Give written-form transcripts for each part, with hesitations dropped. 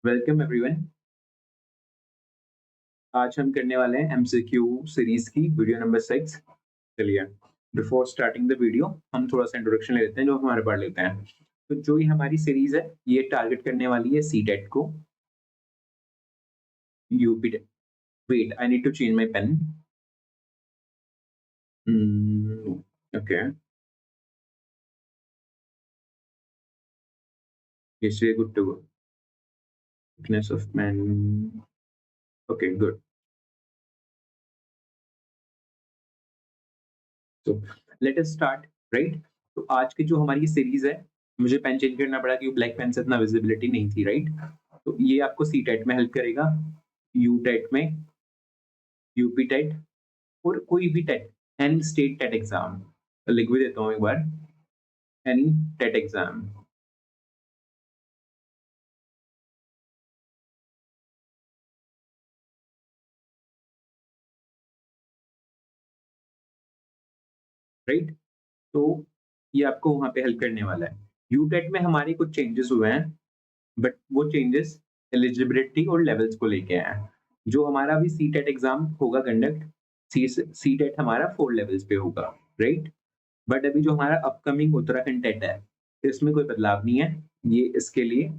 Welcome everyone. आज हम करने वाले हैं एमसीक्यू सीरीज की वीडियो नंबर 6। चलिए, बिफोर स्टार्टिंग द वीडियो हम थोड़ा सा इंट्रोडक्शन ले लेते हैं जो हमारे पढ़ लेते हैं। तो जो ये हमारी सीरीज है ये टारगेट करने वाली है सीटेट को, UP. Wait, I need to change my pen. Okay, good to go. Thickness of pen. Okay, good. तो लेट अस स्टार्ट। राइट, तो आज की जो हमारी सीरीज है, मुझे पेन चेंज करना पड़ा क्योंकि ब्लैक पेन से इतना विजिबिलिटी नहीं थी। राइट, तो ये आपको सी टेट में हेल्प करेगा, यू टेट में, यूपी टेट और कोई भी TET, any state TET exam. लिख भी देता हूँ एक बार, एनी टेट एग्जाम। राइट, तो ये आपको वहां पे हेल्प करने वाला है। यू टेट में हमारे कुछ चेंजेस हुए हैं, बट वो चेंजेस एलिजिबिलिटी और लेवल्स को लेके आए हैं। जो हमारा भी सी टेट एग्जाम होगा कंडक्ट, सी टेट हमारा 4 लेवल्स पे होगा। राइट, बट अभी जो हमारा अपकमिंग उत्तराखंड टेट है, इसमें कोई बदलाव नहीं है। ये इसके लिए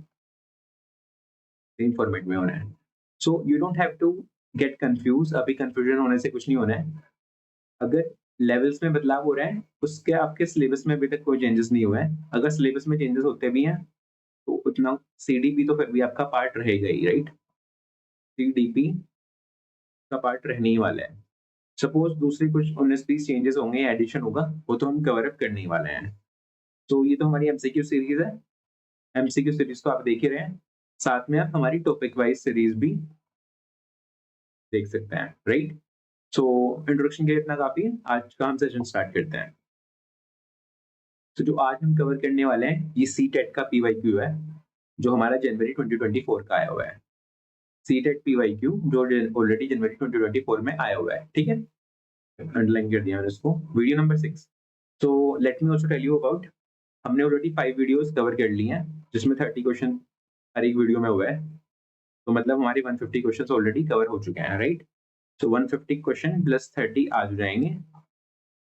सेम फॉर्मेट में होना है। So you don't have to get confuse, अभी कंफ्यूजन होने से कुछ नहीं होना है। अगर लेवल्स में बदलाव हो रहा है, उसके आपके सिलेबस में अभी तक कोई चेंजेस नहीं हुए हैं। अगर सिलेबस में चेंजेस होते भी हैं तो उतना सीडीपी तो फिर भी आपका पार्ट रहेगा ही। राइट, सीडीपी का पार्ट रहने ही वाला है। सपोज दूसरी कुछ 19-20 चेंजेस होंगे या एडिशन होगा, वो तो हम कवर अप करने ही वाले हैं। तो ये तो हमारी एमसीक्यू सीरीज है। एमसीक्यू सीरीज तो आप देख ही रहे हैं, साथ में आप हमारी टॉपिक वाइज सीरीज भी देख सकते हैं। राइट, सो इंट्रोडक्शन के लिए इतना काफी है। आज का हम सेशन स्टार्ट करते हैं। तो जो आज हम कवर करने वाले हैं ये सी टेट का पीवाईक्यू है, जो हमारा जनवरी 2024 का आया हुआ है। सी टेट पीवाईक्यू जो ऑलरेडी जनवरी 2024 में आया हुआ है। ठीक है, अंडरलाइन कर दिया मैंने इसको। Video number 6। तो let me also tell you about, हमने ऑलरेडी 5 वीडियोस कवर कर ली हैं, जिसमें 30 क्वेश्चन हर एक वीडियो में हुआ है। तो मतलब हमारे 150 क्वेश्चन ऑलरेडी कवर हो चुके हैं। राइट, तो 150 क्वेश्चन प्लस 30 आज हो जाएंगे,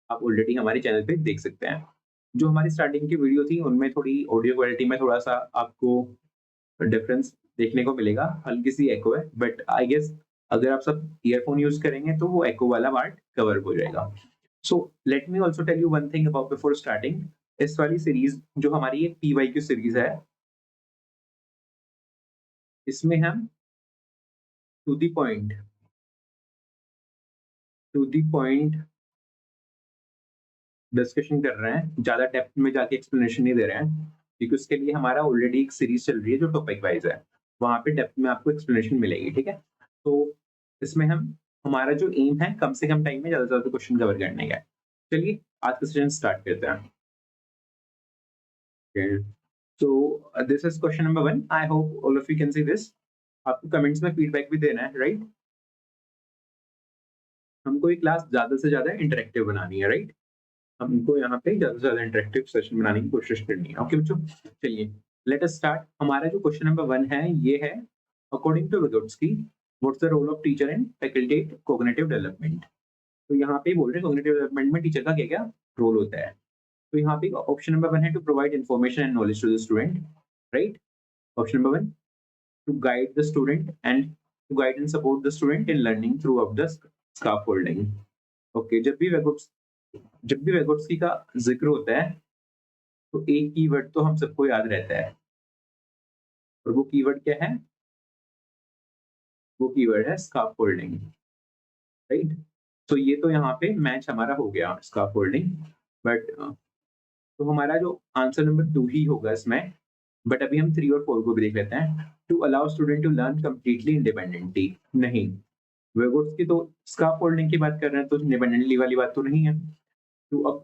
आप ऑलरेडी हमारे चैनल पे देख सकते हैं। जो हमारी स्टार्टिंग की वीडियो थी उनमें थोड़ी ऑडियो क्वालिटी में थोड़ा सा आपको डिफरेंस देखने को मिलेगा, हल्की सी एको है, बट आई गेस अगर आप सब ईयरफोन यूज करेंगे तो वो एको वाला पार्ट कवर हो जाएगा। So let me also tell you one thing about before starting. इस वाली सीरीज जो हमारी एक पीवाईक्यू सीरीज है, इसमें हम to the point to the point discussion कर रहे हैं, ज्यादा डेप्थ में जाके एक्सप्लेनेशन नहीं दे रहे हैं, क्योंकि उसके लिए हमारा ऑलरेडी एक सीरीज चल रही है जो टॉपिक वाइज है। वहां पे डेप्थ में आपको एक्सप्लेनेशन मिलेगी। ठीक है, तो इसमें हम, हमारा जो एम है कम से कम टाइम में ज्यादा से ज्यादा क्वेश्चन कवर करने का है। चलिए आज का सेशन स्टार्ट करते हैं। So this is question number 1। I hope all of you can see this. आपको कमेंट्स में फीडबैक भी देना है। राइट, हमको ये क्लास ज्यादा से ज्यादा इंटरेक्टिव बनानी है। राइट, हमको यहाँ पे ज्यादा से ज्यादा इंटरेक्टिव सेशन बनाने की कोशिश करनी है। ओके बच्चों, चलिए लेट अस स्टार्ट। हमारा जो क्वेश्चन नंबर 1 है ये है, according to Vygotsky what's the role of teacher in faculty cognitive development. तो यहाँ पे बोल रहे हैं कॉग्निटिव डेवलपमेंट में टीचर का क्या क्या रोल होता है। तो यहाँ पे ऑप्शन नंबर 1 है to provide information and knowledge to the student. Right, option number 1, to guide the student and to guide and support the student in learning throughout the scaffolding. Okay, जब भी वेगोट्स्की का जिक्र होता है तो एक keyword तो हम सबको याद रहता है, और वो कीवर्ड क्या है? वो कीवर्ड है स्काफोल्डिंग। राइट, तो ये तो यहाँ पे मैच हमारा हो गया स्काफोल्डिंग, बट तो हमारा जो आंसर नंबर 2 ही होगा इसमें। बट अभी हम 3 और 4 को भी देख लेते हैं। To allow student to learn completely independently, नहीं, वेगोट्स्की तो स्काफोल्डिंग की बात कर रहे हैं, तो इंडिपेंडेंटली वाली बात तो नहीं है। To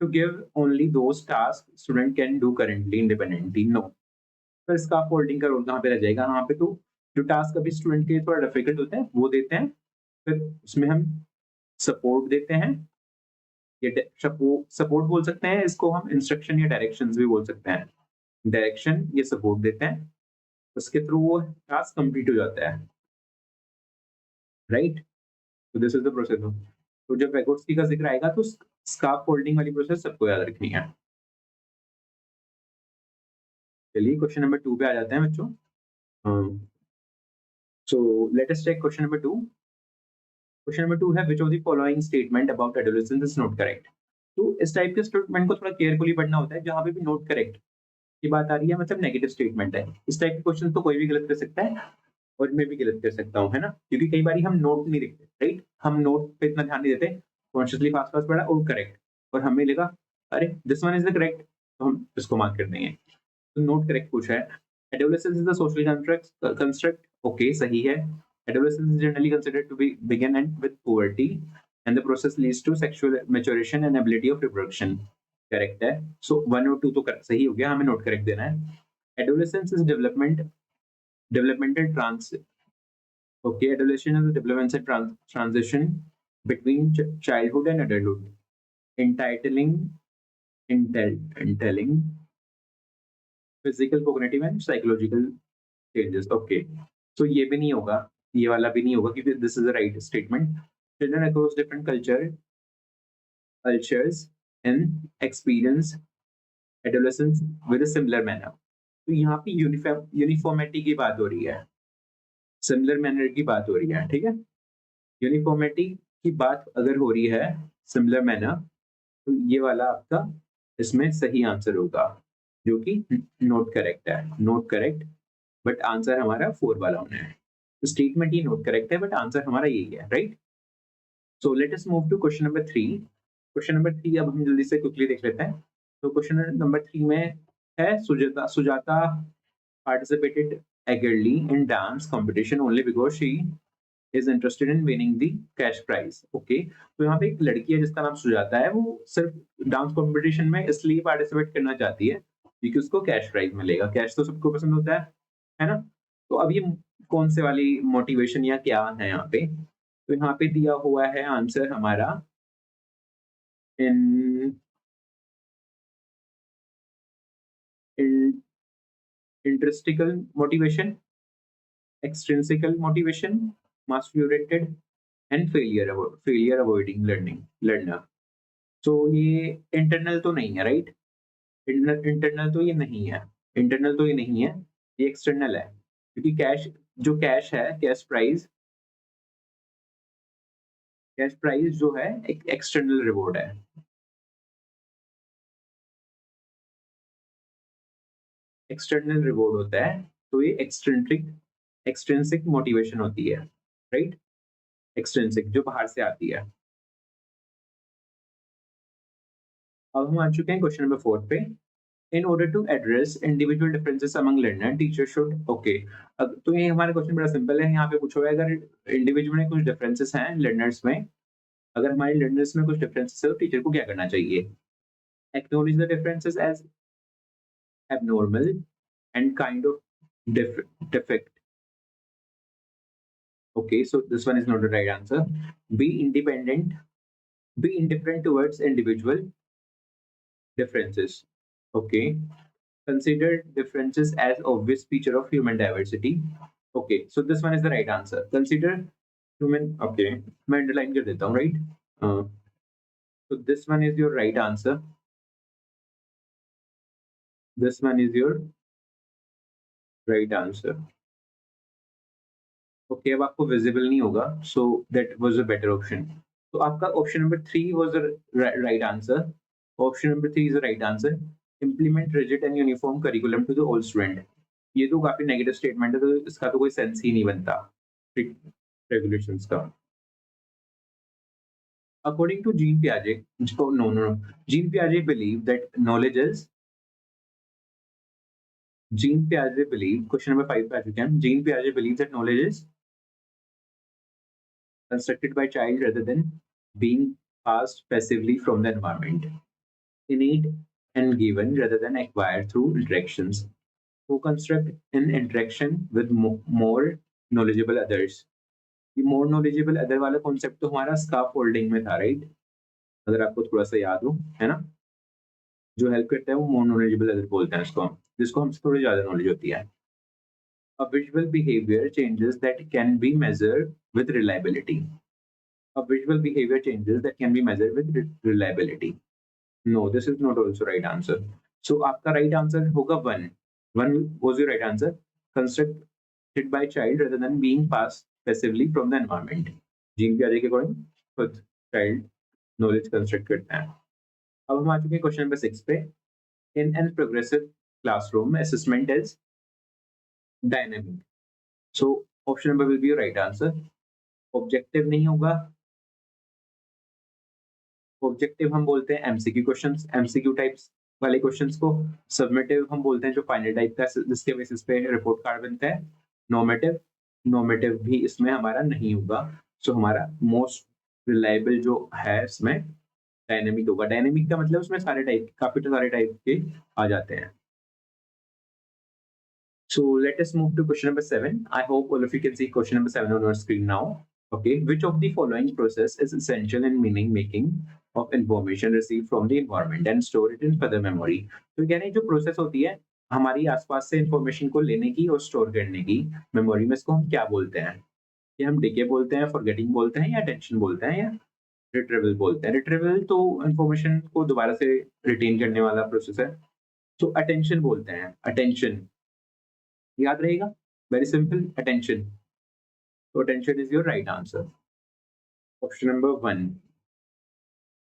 to give only those task student can do currently independently, no. फिर स्काफोल्डिंग का रोल कहाँ पे रह जाएगा? यहाँ पे तो जो टास्क अभी स्टूडेंट के लिए थोड़ा डिफिकल्ट होता है वो देते हैं, फिर उसमें हम सपोर्ट देते हैं। ये सपोर्ट बोल सकते हैं इसको, हम इंस्ट्रक्शन या डायरेक्शंस भी बोल सकते हैं। डायरेक्शन ये सपोर्ट देते हैं, उसके थ्रू वो टास्क कंप्लीट हो जाता है, राइट? तो दिस इज द प्रोसेस। तो जब वैगोट्स्की का जिक्र आएगा तो स्कार्फ फोल्डिंग वाली प्रोसेस सबको याद रखनी है। चलिए क्वेश्चन नंबर 2 पे आ जाते हैं बच्चों। So let us check question number 2। Question number 2 है which of the following statement about adolescence is not correct. तो इस टाइप के स्टेटमेंट को थोड़ा केयरफुली पढ़ना होता है, जहां पे भी नोट करेक्ट की बात आ रही है मतलब नेगेटिव स्टेटमेंट है। इस टाइप के क्वेश्चन तो कोई भी गलत कर सकता है और मैं भी गलत कर सकता हूँ, है ना? क्योंकि कई बार हम नोट नहीं लिखते, राइट? हम नोट पे इतना ध्यान नहीं देते, कॉन्शियसली फास्ट फास्ट पढ़ा और करेक्ट, और हमें लगा अरे this one is the correct, तो हम इसको मार्क कर देंगे। तो नोट करेक्ट पूछा है। Adolescence is the social construct, okay सही है। Adolescence is generally considered to be begin and with puberty and the process leads to sexual maturation and ability of reproduction, correct है। So 1 और 2 तो सही हो गया, हमें नोट करेक्ट देना है। Adolescence is developmental trans okay, adolescence is a developmental transition between childhood and adulthood, entitling entailing physical, cognitive and psychological changes, okay. So ये भी नहीं होगा, ये वाला भी नहीं होगा क्योंकि this is the right statement. Children across different cultures and experience adolescence with a similar manner. तो यहाँ पे यूनिफॉर्मिटी की बात हो रही है, सिमिलर मैनर की बात हो रही है, ठीक है? यूनिफॉर्मिटी की बात अगर हो रही है, सिमिलर मैनर, तो ये वाला आपका इसमें सही आंसर होगा, जो कि नोट करेक्ट है, नोट करेक्ट। बट आंसर हमारा 4 वाला होना है। तो स्टेटमेंट ही नोट करेक्ट है बट आंसर हमारा यही है, right? So let us move to question number 3। Question number 3 अब हम जल्दी से क्विकली देख लेते हैं। तो क्वेश्चन नंबर 3 में है Sujata Sujata participated eagerly in dance competition only because she is interested in winning the cash prize, okay। तो यहाँ पे एक लड़की है जिसका नाम सुजाता है, वो सिर्फ डांस कंपटीशन में इसलिए पार्टिसिपेट करना चाहती है क्योंकि उसको कैश प्राइज मिलेगा। कैश तो सबको पसंद होता है ना? तो अब ये कौन से वाली मोटिवेशन या क्या है यहाँ पे? तो यहाँ पे दिया हुआ है आंसर हमारा intrinsical motivation, extrinsical motivation, master oriented and failure avoiding learner. तो ये इंटरनल तो नहीं है, राइट? इंटरनल तो ये नहीं है, इंटरनल तो ये नहीं है, ये एक्सटर्नल है क्योंकि कैश है, कैश प्राइज जो है एक एक्सटर्नल रिवॉर्ड है। एक्सटर्नल रिवॉर्ड होता है, तो ये एक्सट्रिंसिक मोटिवेशन होती है, राइट? एक्सट्रिंसिक जो बाहर से आती है। अब हम आ चुके हैं क्वेश्चन नंबर 4 पे। In order to address individual differences among learner teacher should, okay. अब तो ये हमारा क्वेश्चन बड़ा सिंपल है, यहाँ पे पूछा हुआ है अगर इंडिविजुअल में कुछ डिफरेंसेस हैं लर्नर्स में, अगर हमारे लर्नर्स में कुछ डिफरेंसेस है तो टीचर को क्या करना चाहिए? Acknowledge the differences as abnormal and kind of defect, okay, so this one is not the right answer. Be independent, be indifferent towards individual differences, okay. Consider differences as obvious feature of human diversity, okay, so this one is the right answer. Consider human, okay, मैं underline कर देता हूँ, right? So this one is your right answer. This one is your right answer. Okay, अब आपको visible नहीं होगा, so that was a better option. तो आपका option number 3 was the right answer. Option number 3 is the right answer. Implement rigid and uniform curriculum to the all student. ये तो काफी negative statement है, तो इसका तो कोई सेंस ही नहीं बनता रेगुलेशंस का। According to gene पियाजे, no, gene पियाजे believe that knowledge is, gene पियाजे believe, question number 5 पे आ चुके हैं। Gene पियाजे believe that knowledge is constructed by child rather than being passed passively from the environment, innate and given rather than acquired through interactions, who construct in interaction with more knowledgeable others। ये more knowledgeable other वाला concept तो हमारा scarf folding में था, right? अगर आपको थोड़ा सा याद हो, है ना? जो हेल्प करता है वो मोर नॉलेजेबल अदर बोलते हैं उसको हम, जिसको हमसे थोड़ी ज्यादा नॉलेज होती है। A visual behavior changes that can be measured with reliability. A visual behavior changes that can be measured with reliability. No, this is not also right answer. So आपका right answer होगा one. One was your right answer. Constructed by child rather than being passed passively from the environment. Gene के के according खुद child knowledge construct करता है. अब हम आ चुके हैं क्वेश्चन नंबर 6 पे. In an progressive classroom, assessment is dynamic. So option number will be your right answer. Objective नहीं होगा. ऑब्जेक्टिव हम बोलते हैं एमसीक्यू क्वेश्चंस, एमसीक्यू टाइप्स वाले क्वेश्चंस को. सबमिटिव हम बोलते हैं जो फाइनल टाइप का जिसके बेसिस पे रिपोर्ट कार्ड बनता है. नॉर्मेटिव, नॉर्मेटिव भी इसमें हमारा नहीं होगा. सो हमारा मोस्ट रिलायबल जो है इसमें डायनेमिक होगा. डायनेमिक का मतलब उसमें सारे टाइप, काफी सारे टाइप के आ जाते हैं. So let us move to question number 7. I hope all of you can see question number 7 on your screen now. Okay, which of the following process is essential in meaning making of information received from the environment and store it in further memory? तो यानी जो process होती है हमारी आसपास से information को लेने की और स्टोर करने की मेमोरी में, इसको हम क्या बोलते हैं? ये हम डीके बोलते हैं, फॉरगेटिंग बोलते हैं, या अटेंशन बोलते हैं, या रिट्रीवल बोलते हैं? रिट्रीवल तो इंफॉर्मेशन को दोबारा से रिटेन करने वाला प्रोसेस है. तो अटेंशन बोलते हैं. अटेंशन याद रहेगा. Very simple, attention. So attention is your right answer. Option number 1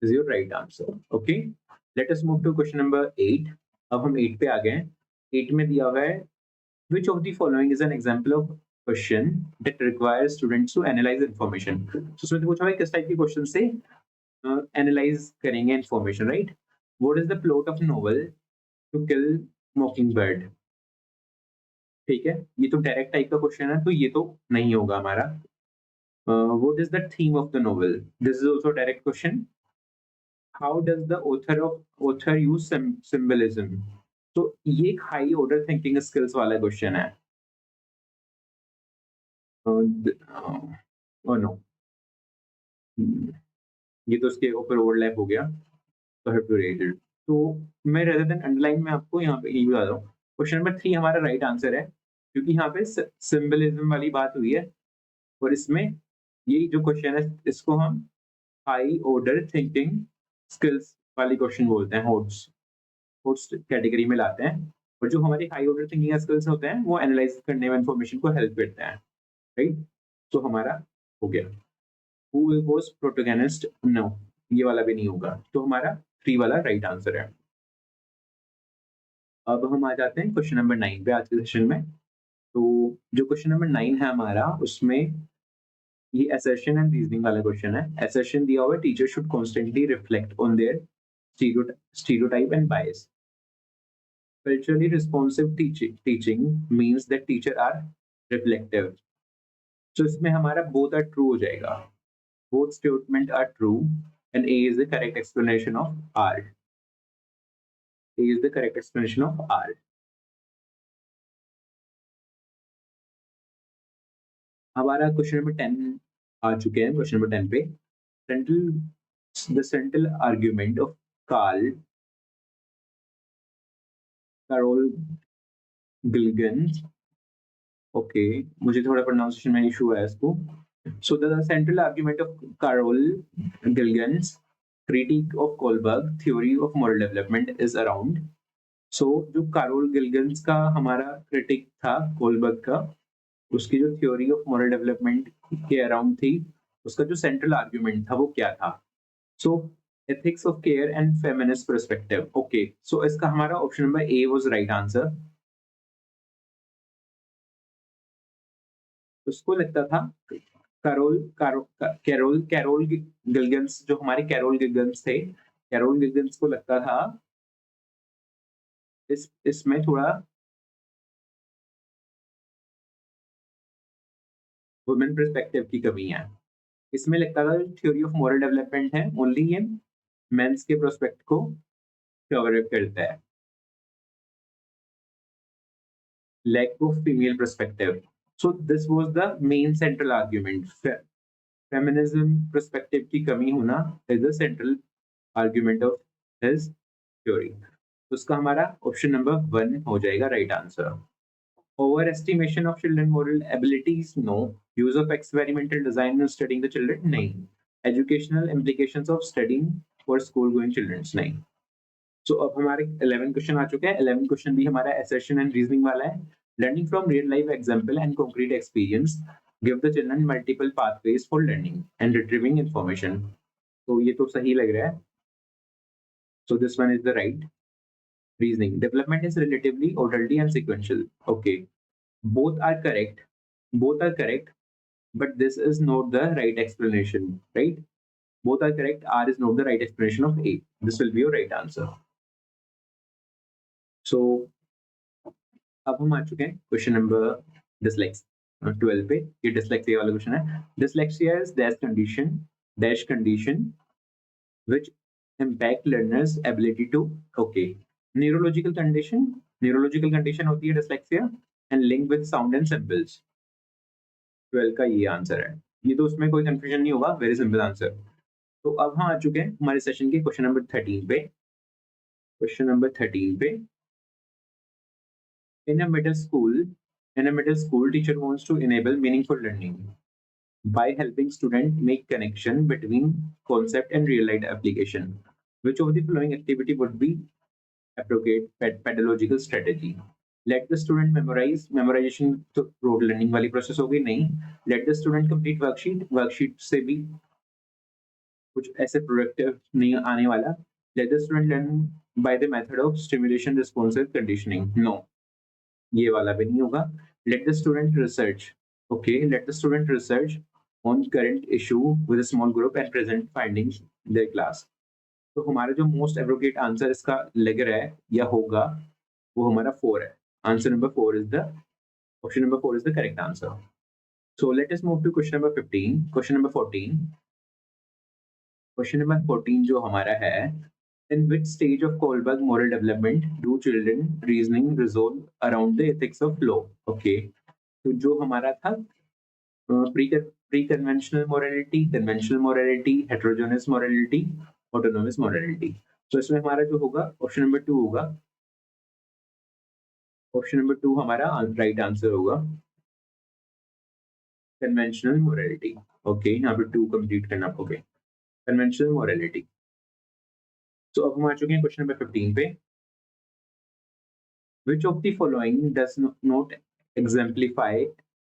is your right answer. Okay. Let us move to question number 8. अब हम 8 पे आ गए हैं. 8 में दिया हुआ है which of the following is an example of question that requires students to analyze information. So उसमें पूछा है किस टाइप के क्वेश्चन से एनालाइज करेंगे information, right? What is the plot of novel To Kill Mockingbird? ठीक है, ये तो डायरेक्ट टाइप का क्वेश्चन है, तो ये तो नहीं होगा हमारा. What is the theme of the novel? This is also a direct question. How does the author use symbolism? तो ये एक हाई ऑर्डर थिंकिंग स्किल्स वाला क्वेश्चन है. नो, ये तो उसके ऊपर ओवरलैप हो गया, तो हैव टू रेट इट. तो मैं रेदर देन अंडरलाइन में आपको यहाँ पे ये बता रहा हूँ. क्वेश्चन नंबर 3 हमारा राइट आंसर है, क्योंकि यहाँ पे सिंबलिज्म वाली बात हुई है. और इसमें ये जो क्वेश्चन है इसको हम हाई ऑर्डर थिंकिंग स्किल्स वाली क्वेश्चन बोलते हैं. होट्स होट्स कैटेगरी में लाते हैं. और जो हमारी हाई ऑर्डर थिंकिंग स्किल्स होते हैं वो एनालाइज करने में इंफॉर्मेशन को हेल्प करते हैं, राइट? तो हमारा हो गया. Who was protagonist? नो, ये वाला भी नहीं होगा. तो हमारा 3 वाला राइट आंसर है. अब हम आ जाते हैं क्वेश्चन नंबर 9 पे आज के सेशन में. तो जो क्वेश्चन नंबर 9 है हमारा, उसमें ये assertion एंड रीजनिंग वाला क्वेश्चन है. assertion दिया हुआ है teacher should constantly reflect on their stereotype and bias. Culturally responsive teaching means that teacher are reflective. So इसमें हमारा both are true हो जाएगा. Both statement are true and A is the correct explanation of R. A is the correct explanation of R. हमारा question number 10 आ चुके हैं. Question number 10 पे the central argument of Carol Gilligan. Okay, मुझे थोड़ा pronunciation में issue है इसको. So the central argument of Carol Gilligan's critique of Kohlberg theory of moral development is around. So जो Carol Gilligan's का हमारा क्रिटिक था कोलबर्ग का, उसकी जो थ्योरी ऑफ मॉरल डेवलपमेंट के अराउंड थी, उसका जो सेंट्रल आर्ग्यूमेंट था वो क्या था? So ethics of care and feminist perspective. Okay, so इसका हमारा option number A was right answer. उसको लगता था कैरोल गिल्गन्स, जो हमारे कैरोल गिल्गन्स थे, कैरोल गिल्गन्स को लगता था इसमें थोड़ा वुमेन पर्सपेक्टिव की कमी है. इसमें लगता था थ्योरी ऑफ मॉरल डेवलपमेंट है ओनली ये मेंस के प्रोस्पेक्ट को कवर अप करता है. Lack of female perspective. So this was the main central argument. Feminism perspective की कमी होना is the central argument of his theory. तो उसका हमारा ऑप्शन नंबर 1 हो जाएगा right answer. Overestimation of children moral abilities, no. Use of experimental design in studying the children, nahi. Educational implications of studying for school going children, nahi. So अब हमारे 11 question आ चुके हैं. 11 question भी हमारा assertion and reasoning वाला है. Learning from real life example and concrete experience give the children multiple pathways for learning and retrieving information. तो ये तो सही लग रहा है. So this one is the right reasoning. Development is relatively orderly and sequential. Okay. Both are correct. Both are correct, but this is not the right explanation, right? Both are correct. R is not the right explanation of A. This will be your right answer. So, अब हम आ चुके हैं question number dyslexia 12 पे. ये dyslexia वाला question है. Dyslexia is dash condition which impact learners ability to neurological condition होती है dyslexia and link with sound and symbols. 12 का ये आंसर है. ये तो उसमें कोई कंफ्यूजन नहीं होगा. Very simple answer. तो अब हम आ चुके हैं हमारे सेशन के क्वेश्चन नंबर 13 पे. क्वेश्चन नंबर 13 पे. In a middle school, teacher wants to enable meaningful learning by helping student make connection between concept and real life application. Which of the following activity would be appropriate pedagogical strategy? Let the student memorize. Memorization तो rote learning वाली process हो गई. नहीं. Let the student complete worksheet से भी कुछ ऐसे productive नहीं आने वाला. Let the student learn by the method of stimulation responsive conditioning. No, ये वाला भी नहीं होगा. Let the student research. Okay, let the student research on current issue with a small group and present findings in their class. तो हमारा जो most appropriate answer इसका लग रहा है या होगा वो हमारा 4 है. Answer number 4 is the option number 4 is the correct answer. So let us move to question number 15. Question number 14. Question number 14 जो हमारा है, in which stage of Kohlberg moral development do children reasoning resolve around the ethics of law? Okay, तो जो हमारा था pre-conventional morality, conventional morality, heterogeneous morality, autonomous morality. तो इसमें हमारा जो होगा ऑप्शन नंबर 2 होगा. ऑप्शन नंबर 2 हमारा राइट आंसर होगा. Conventional morality. ओके, यहाँ पे 2 कंप्लीट करना. Okay, conventional morality. तो अब हम आ चुके हैं क्वेश्चन नंबर 15 पे. Which of the following does not exemplify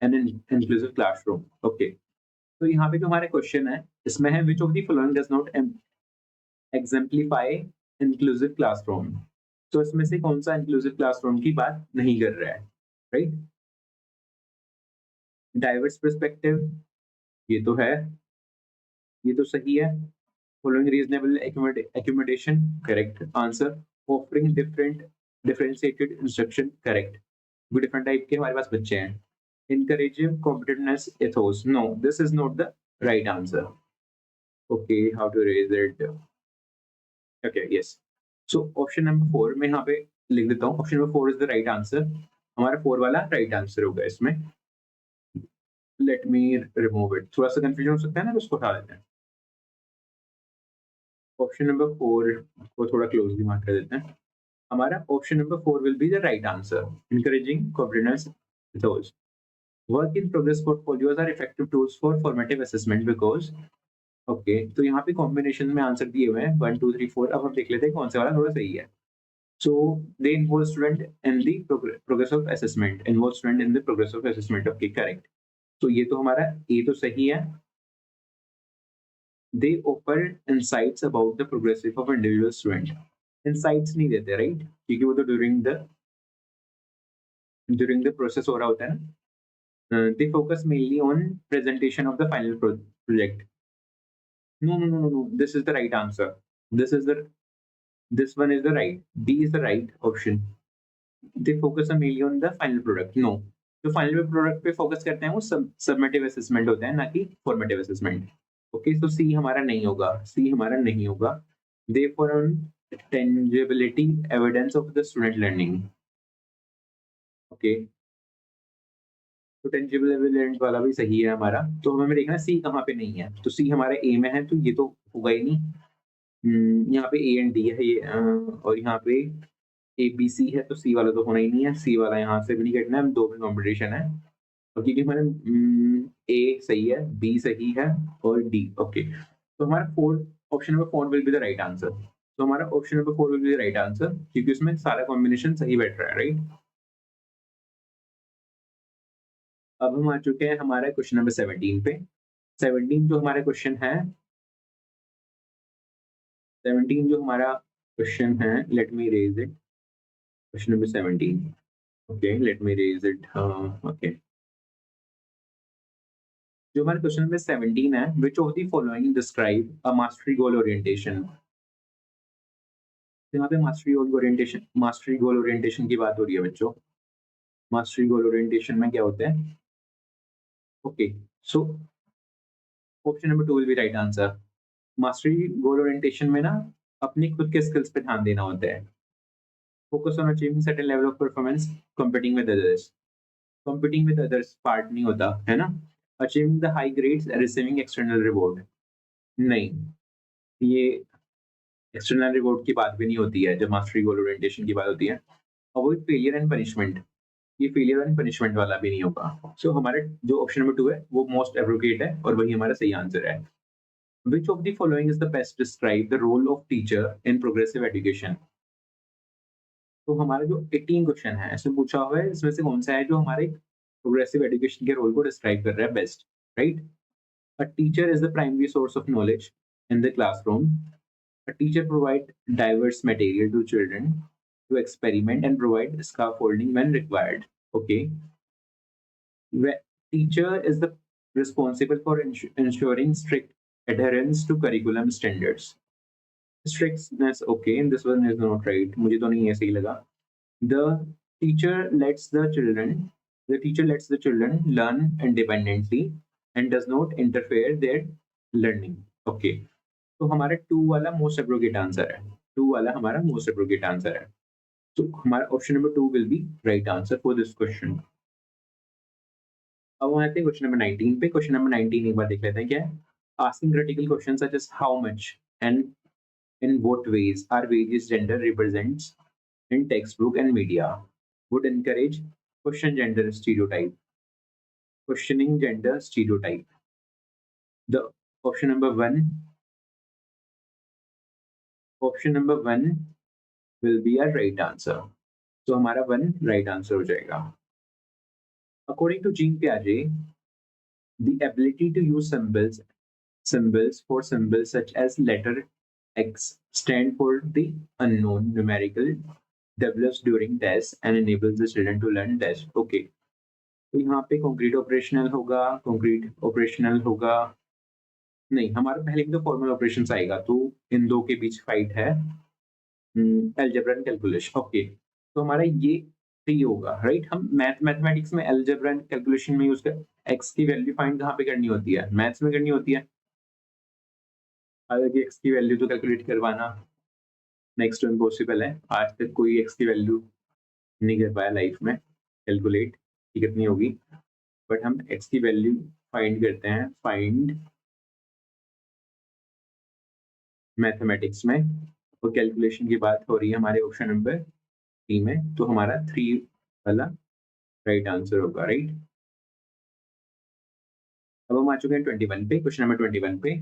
an inclusive classroom? Okay, तो यहाँ पे जो हमारा क्वेश्चन है इसमें है which of the following does not exemplify inclusive classroom. तो इसमें से कौन सा inclusive classroom की बात नहीं कर रहा है, right? Diverse perspective, ये तो है, ये तो सही है. Following reasonable accommodation, correct answer. Offering differentiated instruction, correct. वो different type के हमारे पास बच्चे हैं. Encouraging competitiveness ethos, no, this is not the right answer. Okay, how to raise it? Okay, yes. So option number 4 मैं यहाँ पे लिख देता हूँ. Option number 4 is the right answer. हमारा 4 वाला right answer होगा इसमें. Let me remove it. थोड़ा सा confusion हो सकता है ना, तो उसको हटा देते हैं. ऑप्शन नंबर 4 को थोड़ा क्लोजली मार्क कर देते हैं. हमारा option number 4 will be the right answer. Encouraging competitiveness ethos. Work in progress portfolios are effective tools for formative assessment because okay, तो यहाँ पे कॉम्बिनेशन में आंसर दिए हुए हैं 1 2 3 4. अब हम देख लेते हैं कौन सा वाला थोड़ा सही है. So they involve student in the progress of assessment. Involve student in the progress of assessment. Okay, correct. तो ये तो हमारा ए तो सही है. They offer insights about the progressive of individual student. Insights नहीं देते, राइट? क्योंकि वो तो ड्यूरिंग द प्रोसेस हो रहा होता है ना. They focus mainly on presentation of the final project. No. This is the right answer. This one is the right. D is the right option. They focus mainly on the final product. No. जो final product पे focus करते हैं वो summative assessment होता है, ना कि formative assessment. Okay, तो सी हमारा नहीं होगा. सी हमारा नहीं होगा. Therefore, on tangibility evidence of the student learning. Okay, तो टेंजिबल एविडेंस वाला भी सही है हमारा. तो हमें देखना सी कहाँ पे नहीं है. तो सी हमारा ए में है, तो ये तो होगा ही नहीं. यहाँ पे ए एंड डी है ये, और यहाँ पे ए बी सी है तो सी वाला तो होना ही नहीं है, सी वाला यहाँ से भी नहीं कटना है, 2 में कॉम्पिटिशन है। और क्योंकि हमारे ए सही है, बी सही है और डी ओके। तो हमारा 4 option number 4 will be the right answer. तो हमारा option number 4 will be the right answer क्योंकि उसमें सारा कॉम्बिनेशन सही बैठ रहा है, राइट? अब हम आ चुके हैं हमारे क्वेश्चन नंबर 17 पे। 17 जो हमारा क्वेश्चन है, 17 जो हमारा क्वेश्चन है, let me raise it. Question number 17 okay, let me raise it okay. जो हमारा क्वेश्चन नंबर 17 है, which of the following describe a mastery goal orientation? तो यहाँ पे मास्टरी गोल ओरिएंटेशन की बात हो रही है बच्चों। मास्टरी गोल ओरिएंटेशन में क्या होता है? Okay, so option number 2 will be right answer. Mastery goal orientation में ना अपनी खुद के स्किल्स पे ध्यान देना होता है। Focus on achieving certain level of performance, competing with others. Competing with others part नहीं होता, है ना? Achieving the high grades, receiving external reward. नहीं, ये एक्सटर्नल रिवॉर्ड की बात भी नहीं होती है जब मास्टरी गोल ओरिएंटेशन की बात होती है। अवॉइड फेलियर एंड पनिशमेंट, ये फेलियर एंड पनिशमेंट वाला भी नहीं होगा। सो हमारे जो ऑप्शन नंबर 2 है वो मोस्ट एप्रोप्रिएट है और वही हमारा सही आंसर है। Which of the following is the best describe the role of teacher in progressive education? तो हमारा जो 18 क्वेश्चन है इसमें पूछा हुआ है, इसमें से कौन सा है जो हमारे प्रोग्रेसिव एजुकेशन के रोल को डिस्क्राइब कर रहा है best, right? A teacher is the primary source of knowledge in the classroom. A teacher provide diverse material to children to experiment and provide scaffolding when required. Okay. Teacher is the responsible for ensuring strict adherence to curriculum standards. Strictness, okay, this one is not right. मुझे तो नहीं ऐसे ही लगा. The teacher lets the children, the teacher lets the children learn independently and does not interfere their learning. Okay. तो हमारा 2 वाला most appropriate answer है। 2 वाला हमारा मोस्ट एप्रोप्रिएट आंसर है। तो हमारा option number 2 will be right answer for this question. अब हम आते हैं क्वेश्चन नंबर 19 पे। क्वेश्चन नंबर 19 एक बार देख लेते हैं क्या है। Asking critical question such as how much and in what ways are various gender represents in text book and media would encourage question gender stereotype, questioning gender stereotype. The option number 1, option number 1 will be a right answer. तो हमारा 1 right answer हो जाएगा। According to Jean Piaget, the ability to use symbols for symbols such as letter X stand for the unknown numerical develops during tests and enables the children to learn dash. Okay. तो यहाँ पे concrete operational होगा नहीं, हमारा पहले भी तो formal operations आएगा, तो इन दो के बीच फाइट है। Algebra and calculation, okay. तो हमारा ये सही होगा, राइट? हम मैथमेटिक्स में अलजेब्रा एंड कैलकुलेशन में यूज कर एक्स की वैल्यू फाइंड कहाँ पे करनी होती है? मैथ्स में करनी होती है। हालांकि एक्स की वैल्यू तो कैलकुलेट करवाना नेक्स्ट टू इम्पॉसिबल है। आज तक कोई एक्स की वैल्यू नहीं कर पाया लाइफ में कैलकुलेट कि कितनी होगी, बट हम एक्स की वैल्यू फाइंड करते हैं, फाइंड मैथमेटिक्स में। और कैलकुलेशन की बात हो रही है हमारे ऑप्शन नंबर 3 में, तो हमारा 3 वाला राइट आंसर होगा, राइट? अब हम आ चुके हैं 21 पे, क्वेश्चन नंबर 21 पे।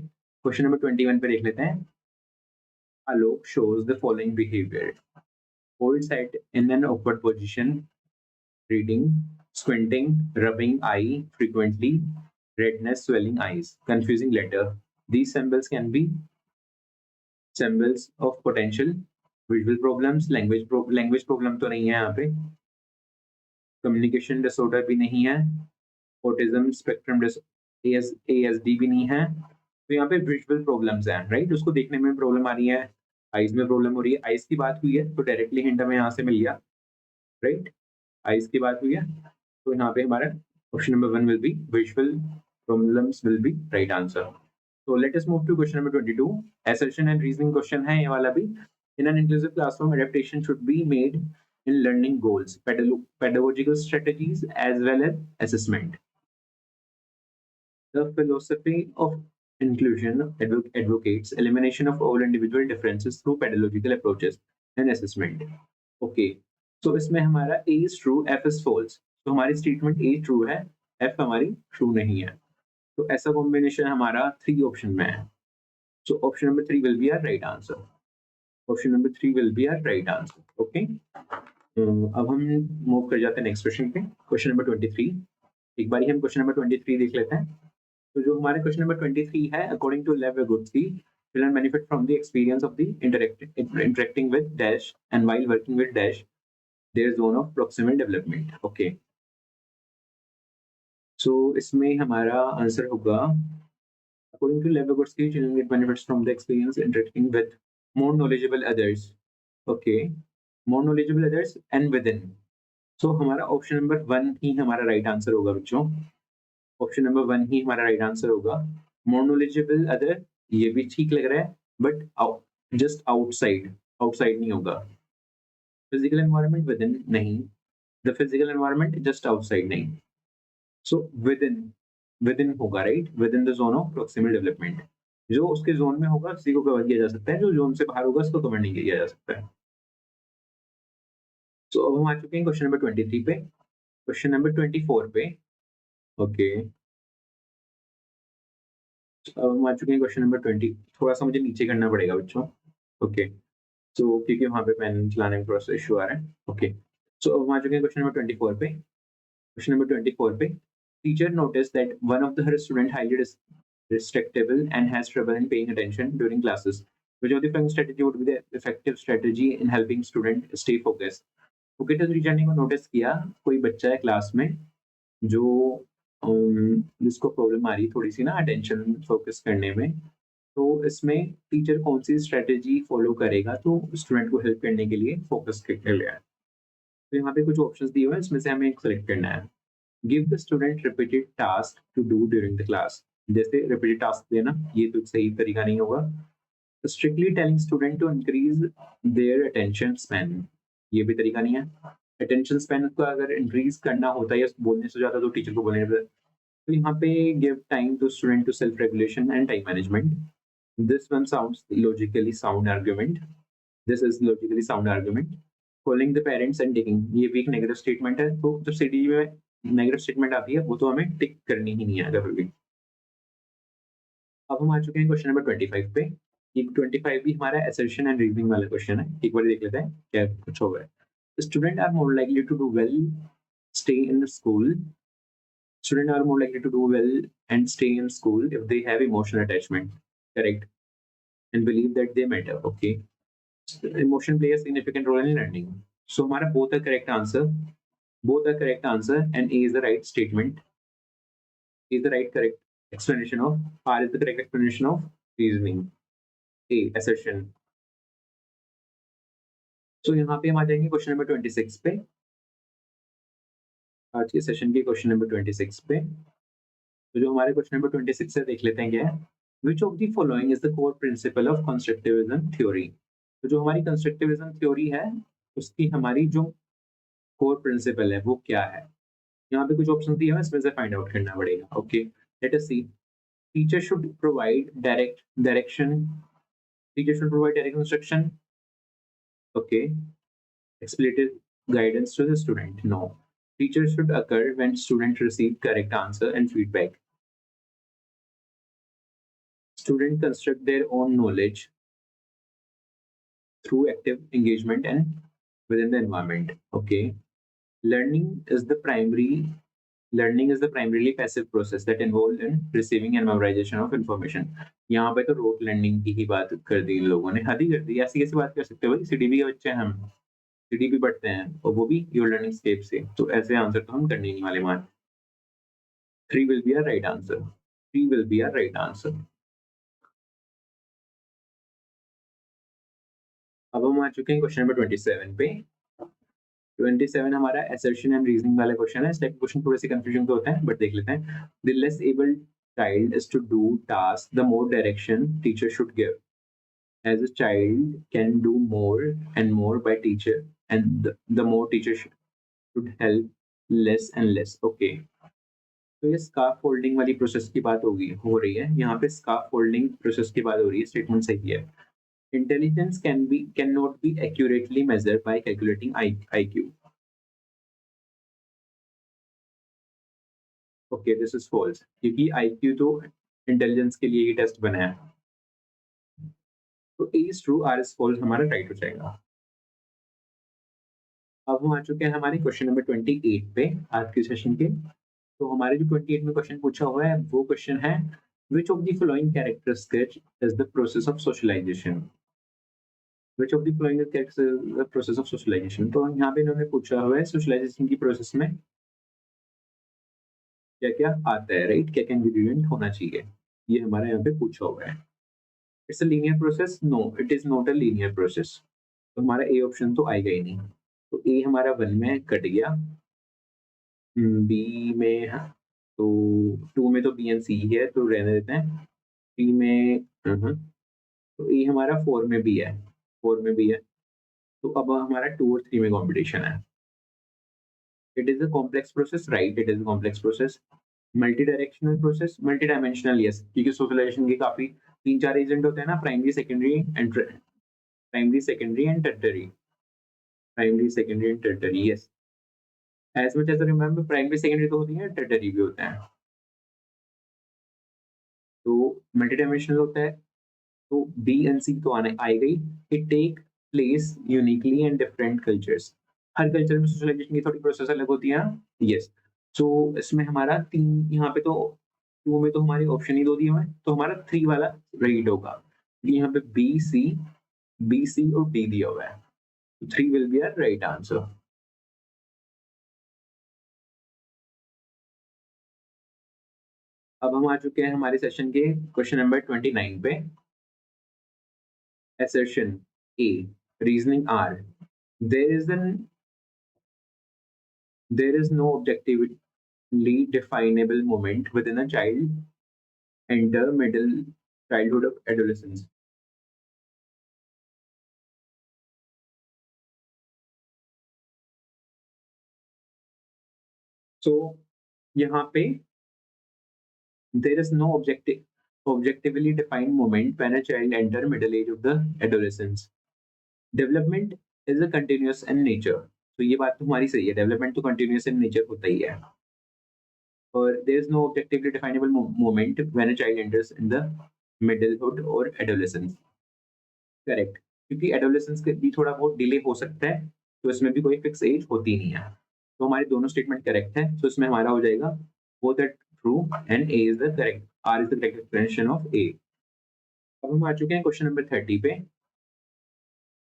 क्वेश्चन नंबर 21 पे देख लेते हैं। आलोक shows the following behavior: holds head in an awkward position, reading, squinting, rubbing eye frequently, redness, swelling eyes, confusing letter. These symbols can be symbols of potential visual problems, language problem तो नहीं है यहाँ पे, communication disorder भी नहीं है, autism spectrum ASD भी नहीं है। तो यहाँ पे विजुअल प्रॉब्लम्स हैं, राइट? उसको देखने में प्रॉब्लम आ रही है, आईज में प्रॉब्लम हो रही है। आईज की बात हुई है तो डायरेक्टली हिंट हमें यहाँ से मिल गया, राइट? आईज की बात हुई है तो यहाँ पे हमारा option number 1 will B visual problems will be right answer. So let us move to question number 22. Assertion and reasoning question है ये वाला भी। In an inclusive classroom, adaptation should be made in learning goals, pedagogical strategies as well as assessment. The philosophy of inclusion advocates elimination of all individual differences through pedagogical approaches and assessment. Okay, so इसमें हमारा A is true, F is false. तो हमारी statement A true है, F हमारी true नहीं है। तो ऐसा कॉम्बिनेशन हमारा थ्री ऑप्शन में है। So option number three will be our right answer. Option number three will be our right answer. Okay, अब हम मूव कर जाते हैं नेक्स्ट क्वेश्चन पे। Question number 23। एक बारी हम क्वेश्चन नंबर 23 देख लेते हैं। तो जो हमारे क्वेश्चन नंबर 23 है, अकॉर्डिंग टू लेव Vygotsky, children benefit from the experience of the interacting with dash and while working with dash their zone of proximal development. Okay, so इसमें हमारा आंसर होगा according to lev Vygotsky, children get benefits from the experience interacting with more knowledgeable others. Okay, more knowledgeable others and within. So हमारा option number one ही हमारा right answer होगा बच्चों। Option number one ही हमारा right answer होगा। More knowledgeable other, ये भी ठीक लग रहा है, बट जस्ट आउटसाइड, आउटसाइड नहीं होगा। फिजिकल एनवायरनमेंट विद इन नहीं, the physical environment just outside नहीं। सो विद इन होगा, right, with in the zone of proximal development. जो उसके जोन में होगा उसी को कवर किया जा सकता है, जो जोन से बाहर होगा उसको कवर नहीं किया जा सकता है। सो अब हम आ चुके हैं क्वेश्चन नंबर 23 पे। क्वेश्चन नंबर 24 पे। ओके, अब हम आ चुके हैं क्वेश्चन नंबर 20। थोड़ा सा मुझे नीचे करना पड़ेगा बच्चों। ओके, तो क्योंकि वहाँ पे पेन चलाने में थोड़ा सा इशू आ रहा है। ओके, सो अब हम आ चुके हैं क्वेश्चन नंबर 24 पे। क्वेश्चन नंबर 24 पे, teacher notice that one of the her student highly distractible and has trouble in paying attention during classes. Which of the following strategy would be the effective strategy in helping student stay focused? Okay, तो teacher ने को notice किया कोई बच्चा है class में जो जिसको प्रॉब्लम आ रही है थोड़ी सी ना अटेंशन फोकस करने में। तो इसमें टीचर कौन सी स्ट्रेटेजी फॉलो करेगा तो स्टूडेंट को हेल्प करने के लिए फोकस कर लिया है। तो यहाँ पे कुछ ऑप्शंस दिए हुए हैं, इसमें से हमें एक सेलेक्ट करना है। Give the student repeated task to do during the class. जैसे रिपीटेड टास्क देना, ये तो सही तरीका नहीं होगा। Strictly telling student to increase their attention span, ये भी तरीका नहीं है। अटेंशन स्पैन को अगर इंक्रीज करना होता है या बोलने से ज्यादा तो टीचर को बोलने पड़ता है। तो यहाँ पे give time to student to self regulation and time management. This one sounds logically sound argument. This is logically sound argument. Calling the parents and taking, ये भी एक नेगेटिव स्टेटमेंट है। तो जब सिटी में नेगेटिव स्टेटमेंट आती है वो तो हमें टिक करनी ही नहीं है कभी भी। अब हम आ चुके हैं क्वेश्चन नंबर 25 पे। ये 25 भी हमारा assertion and reasoning वाला क्वेश्चन है। एक बार देख लेते हैं क्या कुछ होगा। Students are more likely to do well, stay in the school. Students are more likely to do well and stay in school if they have emotional attachment. Correct. And believe that they matter. Okay. Emotion play a significant role in learning. So हमारा both are correct answer, and A is the right statement. A is the right correct explanation of, R is the correct explanation of reasoning. A assertion. So यहाँ पे हम आ जाएंगे question number 26 पे। आज के session के question number 26 पे। तो जो हमारे क्वेश्चन नंबर 26 है देख लेते हैं क्या है। Which of the following is the core principle of constructivism theory? तो जो हमारी कंस्ट्रक्टिविज्म थ्योरी है उसकी हमारी जो कोर प्रिंसिपल है वो क्या है। यहाँ पे कुछ ऑप्शन दिए हैं, इसमें से फाइंड आउट करना पड़ेगा। Okay, let us see. Teacher should provide direction, teacher should provide direct instruction. Okay, explicit guidance to the student, no. Teacher should occur when student receive correct answer and feedback. Student construct their own knowledge through active engagement and within the environment. Okay, learning is the primarily passive process that involved in receiving and memorization of information. यहाँ पे तो rote learning की ही बात कर दी इन लोगों ने, हद ही कर दी। ऐसी कैसी बात कर सकते हो भाई, सीडीबी के बच्चे हैं हम, सीडीबी पढ़ते हैं और वो भी योर लर्निंग स्केप से। तो ऐसे आंसर तो हम करने नहीं वाले। मान three will be our right answer. Three will be our right answer. अब हम आ चुके हैं क्वेश्चन नंबर 27 पे। 27 हमारा assertion एंड रीजनिंग वाला क्वेश्चन है। इस टाइप के क्वेश्चन थोड़े से कंफ्यूजन तो होते हैं, बट देख लेते हैं। The less able child is to do task, the more direction teacher should give. As a child can do more and more by teacher, and the more teacher should help less and less. Okay. तो ये scarf folding वाली process की बात हो रही है। यहाँ पे स्कार्फ फोल्डिंग प्रोसेस की बात हो रही है, स्टेटमेंट सही है। Intelligence cannot be accurately measured by calculating IQ. Okay, this is false, क्योंकि आईक्यू तो इंटेलिजेंस के लिए ही टेस्ट बना है। तो A is true, R is false हमारा राइट हो जाएगा। अब हम आ चुके हैं हमारे क्वेश्चन नंबर 28 पे आज के सेशन के। तो हमारे जो 28 में क्वेश्चन पूछा हुआ है वो क्वेश्चन है, which of the following characteristic is the process of socialisation. Which of the following characteristic is the process of socialisation. तो यहाँ पे इन्होंने पूछा हुआ है सोशलाइजेशन की प्रोसेस में क्या क्या आता है, राइट, क्या क्या इंग्रेडिएंट होना चाहिए, ये हमारे यहाँ पे पूछा हुआ है। It's a linear process, no it is not a linear process. तो हमारा ए ऑप्शन तो आएगा ही नहीं। तो ए हमारा 1 में कट गया, बी में तो 2 में तो बी एंड सी ही है तो रहने देते हैं। 3 में तो ए हमारा 4 में भी है, 4 में भी है। तो अब हमारा 2 और 3 में कॉम्पिटिशन है। It is a complex process, right, it is a complex process. Multi directional process, multi dimensional yes, क्योंकि सोशलाइजेशन के काफी 3-4 एजेंट होते हैं ना, primary secondary and tertiary. Primary secondary and tertiary yes, as much as remember primary secondary तो होती है, Tartary भी होते हैं। तो मल्टी डायमेंशनल होता है, तो बी एंड सी तो आने आएगा ही। It take place uniquely and different cultures. हर कल्चर में सोशलाइजेशन की थोड़ी प्रोसेस अलग होती है। यस, सो इसमें हमारा 3 यहाँ पे तो 2 में तो हमारे ऑप्शन ही 2 दिए हुए हैं, तो हमारा 3 वाला राइट होगा। यहाँ पे बी, सी और डी दिया हुआ है। 3 will be our right answer. अब हम आ चुके हैं हमारे सेशन के क्वेश्चन नंबर 29 पे। Assertion A, reasoning R. There is an there is no objectively definable moment within a child enter middle childhood of adolescence. So यहाँ पे there is no objectively defined moment when a child enter middle age of the adolescence. Development is a continuous in nature. तो ये बात तो हमारी सही है, development तो कंटिन्यूस इन नेचर होता ही है। और there is no objectively definable moment when a child enters in the middlehood or adolescence. Correct, क्योंकि एडोलेसेंस के भी थोड़ा बहुत डिले हो सकता है, तो इसमें भी कोई फिक्स एज होती नहीं है। तो हमारे दोनों स्टेटमेंट करेक्ट है, तो इसमें हमारा हो जाएगा both R true and A is the correct, R is the correct explanation of A. अब हम आ चुके हैं क्वेश्चन नंबर 30 पे।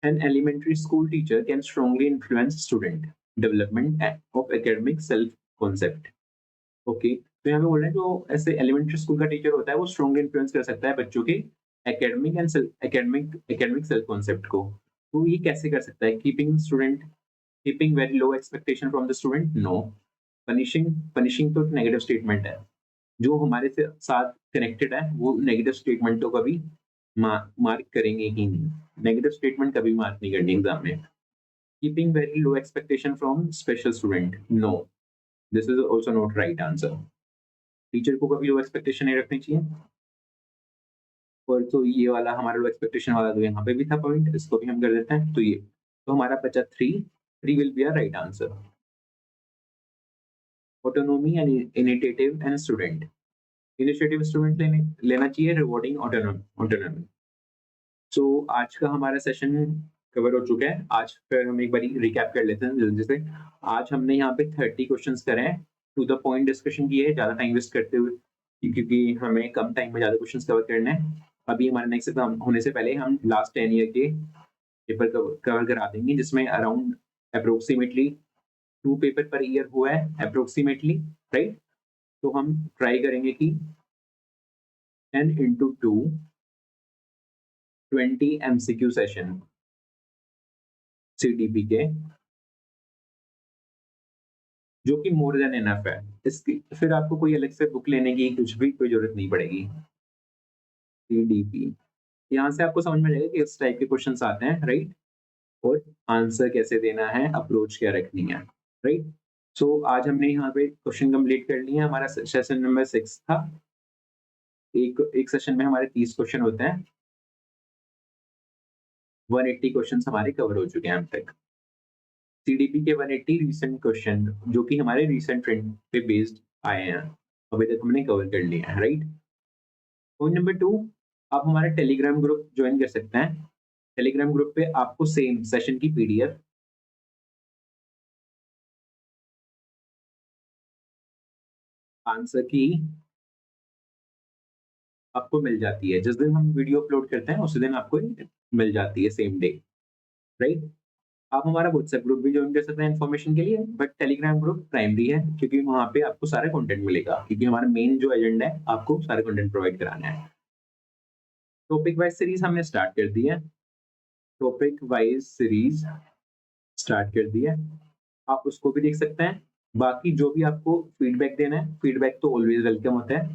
An elementary school teacher can strongly influence student development of academic self concept. Okay, तो यहाँ पे बोल रहे हैं जो ऐसे एलिमेंट्री स्कूल का टीचर होता है वो स्ट्रांगली इन्फ्लुएंस कर सकता है बच्चों के एकेडमिक सेल्फ कॉन्सेप्ट को। तो ये कैसे कर सकता है? Keeping very low expectation from the student, no. Punishing तो नेगेटिव स्टेटमेंट है, जो हमारे से साथ कनेक्टेड है वो नेगेटिव स्टेटमेंट तो कभी मार्क करेंगे ही नहीं। नेगेटिव स्टेटमेंट कभी मार्क नहीं करनी एग्जाम में। Keeping very low expectation from special student, no, this is also not right answer. Teacher को कभी लो एक्सपेक्टेशन नहीं रखनी चाहिए। और तो ये वाला हमारा लो एक्सपेक्टेशन वाला तो यहाँ पे भी था पॉइंट, इसको भी हम कर देते हैं। तो ये तो हमारा बचा 3 will be our right answer. Autonomy and initiative and student. Initiative student लेना चाहिए, रिवॉर्डिंग ऑटोनॉमी। सो आज का हमारा सेशन कवर हो चुका है। आज फिर हम एक बार रिकैप कर लेते हैं जल्दी से। आज हमने यहाँ पे 30 क्वेश्चंस करे हैं, टू द पॉइंट डिस्कशन की है, ज्यादा टाइम वेस्ट करते हुए, क्योंकि हमें कम टाइम में ज्यादा क्वेश्चंस कवर करने हैं। अभी हमारे नेक्स्ट एग्जाम होने से पहले हम लास्ट 10 ईयर के पेपर कवर करा देंगे, जिसमें around approximately 2 paper per year हुआ है अप्रोक्सीमेटली, राइट। तो हम ट्राई करेंगे कि 10 into 2 20 एमसीक्यू सेशन सीडीपी के, जो कि मोर देन इनफ है। इसकी फिर आपको कोई अलग से बुक लेने की कुछ भी कोई जरूरत नहीं पड़ेगी। सीडीपी, यहाँ से आपको समझ में आएगा कि इस टाइप के क्वेश्चंस आते हैं, राइट, और आंसर कैसे देना है, अप्रोच क्या रखनी है, राइट। सो आज हमने यहाँ पे क्वेश्चन कंप्लीट कर लिए। हमारा सेशन नंबर 6 था। एक एक सेशन में हमारे 30 क्वेश्चन होते हैं। 180 क्वेश्चंस हमारे कवर हो चुके हैं अब तक। सीडीपी के 180 रीसेंट क्वेश्चन जो कि हमारे रीसेंट ट्रेंड पे बेस्ड आए हैं, अभी तक हमने कवर कर लिए हैं, राइट? पॉइंट नंबर 2, आप हमारा टेलीग्राम ग्रुप जॉइन कर सकते हैं। टेलीग्राम ग्रुप पे आपको सेम सेशन की पीडीएफ, आंसर की आपको मिल जाती है। जिस दिन हम वीडियो अपलोड करते हैं उसी दिन आपको ये मिल जाती है सेम डे, राइट? आप हमारा व्हाट्सएप ग्रुप भी जॉइन कर सकते हैं इन्फॉर्मेशन के लिए, बट टेलीग्राम ग्रुप प्राइमरी है क्योंकि वहाँ पे आपको सारा कंटेंट मिलेगा, क्योंकि हमारा मेन जो एजेंडा है आपको सारा कंटेंट प्रोवाइड कराना है। टॉपिक वाइज सीरीज हमने स्टार्ट कर दी है। टॉपिक वाइज सीरीज स्टार्ट कर दी है, आप उसको भी देख सकते हैं। बाकी जो भी आपको फीडबैक देना है, फीडबैक तो ऑलवेज वेलकम होता है।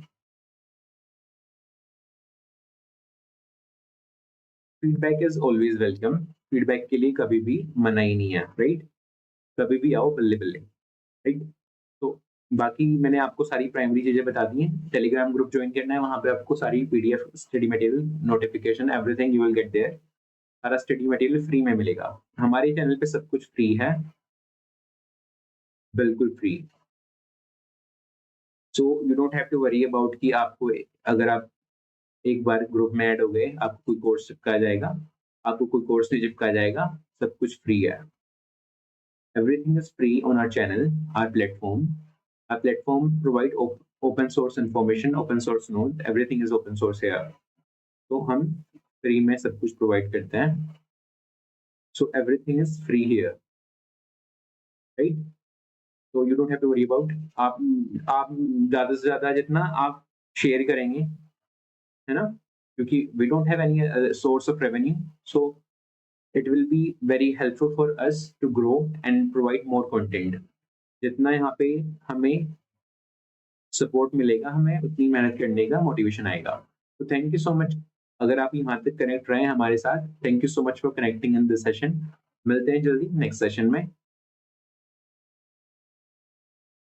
Feedback is always welcome, feedback के लिए कभी भी मना ही नहीं है, राइट? कभी भी आओ बल्ले बल्ले, राइट? तो बाकी मैंने आपको सारी प्राइमरी चीजें बता दी हैं। टेलीग्राम ग्रुप ज्वाइन करना है, वहां पे आपको सारी PDF, study material, notification, everything you will get there. सारा स्टडी मटेरियल फ्री में मिलेगा। हमारे चैनल पे सब कुछ फ्री है, बिल्कुल free. So you don't have to worry about कि आपको, अगर आप एक बार ग्रुप में ऐड हो गए, आपको कोई कोर्स चिपका जाएगा, आपको कोई कोर्स नहीं चिपका जाएगा, सब कुछ फ्री है। Everything is free on our channel, our platform. Our platform provide open source information, open source notes. Everything is open source here. तो हम फ्री में सब कुछ प्रोवाइड करते हैं। So everything is free here, right? So you don't have to worry about। आप ज़्यादा से ज़्यादा जितना आप शेयर करेंगे, है ना? क्योंकि we don't have any source of revenue, so it will be very helpful for us to grow and provide more content। जितना यहाँ पे हमें सपोर्ट मिलेगा, हमें उतनी मेहनत करने का मोटिवेशन आएगा। तो थैंक यू सो मच। अगर आप यहाँ तक कनेक्ट रहे हमारे साथ, thank you so much for connecting in this session. मिलते हैं जल्दी नेक्स्ट सेशन में।